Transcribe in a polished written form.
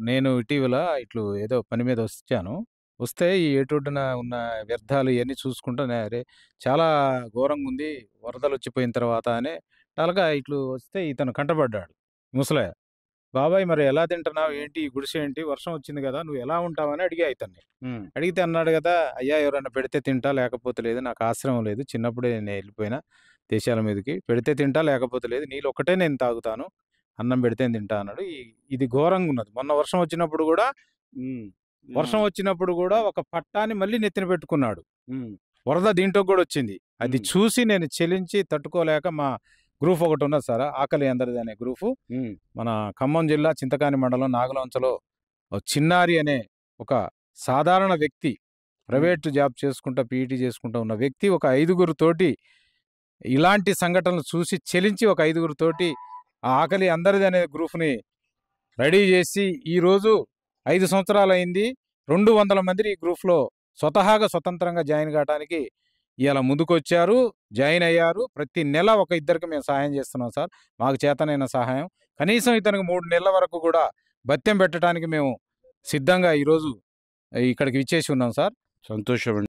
నేను ఇటీవల ఏదో పని మీద వచ్చాను. వస్తే ఈ ఏటొడ్డున ఉన్న వ్యర్థాలు ఇయన్నీ చూసుకుంటూ అరే! చాలా ఘోరంగుంది. వరదలొచ్చిపోయిన తర్వాత అని టలగా వస్తే ఇతను కంటపడ్డాడు. ముసలాయ. "బాబాయ్ మరి ఎలా తింటున్నావు? ఏంటి ఈ గుడిసె ఏంటి? వర్షం వచ్చింది గదా! నువ్వు ఎలా ఉంటావని" అడిగా ఇతన్ని. హ్మ్. అడిగితే అన్నాడు గదా! "అయ్యా ఎవరైనా పెడితే తింటా లేకపోతే లేదు. నాకు ఆశ్రమం లేదు. చిన్నప్పుడే నేను ఎళ్ళిపోయినా దేశాల మీదకి. పెడితే తింటా లేకపోతే లేదు. నీళ్ళొక్కటే నేను తాగుతాను. అన్నం పెడితేనే తింటా" అన్నాడు. ఇది ఘోరంగున్నది. మొన్న హ్మ్. ఆ! వర్షం వచ్చినప్పుడు గూడా ఒక పట్టాని మళ్ళీ నెత్తిన పెట్టుకున్నాడు. హ్మ్. వరద దీంట్లో గూడొచ్చింది. అది హ్మ్. చూసి నేను చెలించి తట్టుకోలేక మా గ్రూప్ ఒకటున్నది సార్. ఆకలి అందరిది అనే గ్రూపు. హ్మ్. మన ఖమ్మం జిల్లా చింతకాని మండలం నాగలంచలో చిన్నారి అనే ఒక సాధారణ వ్యక్తి హ్మ్. ప్రైవేట్ జాబ్ చేసుకుంటా, పీఈటీ చేసుకుంటా ఉన్న వ్యక్తి ఒక ఐదుగురితోటి ఇలాంటి సంఘటనలు చూసి చెలించి ఒక ఐదుగురితోటి ఆ ఆకలి అందరిదనే గ్రూప్‌ని రెడీ జేసి ఈరోజు 5 సంవత్సరాలయింది. 200 మందిని ఈ గ్రూప్‌లో స్వతంత్రంగా జాయిన్ గాటానికి ఇయాల ముందుకొచ్చారు. జాయిన్ అయ్యారు. ప్రతి నెల ఒక ఇద్దరికి మేము సహాయం జేస్తున్నాం సార్. మాకు చేతనైన సహాయం. కనీసం ఇతనికి 3 నెలల వరకు గూడా భత్యం పెట్టడానికి మేము సిద్ధంగా ఈరోజు ఇక్కడికి విచ్చేసి ఉన్నాం సార్. సంతోషమండి.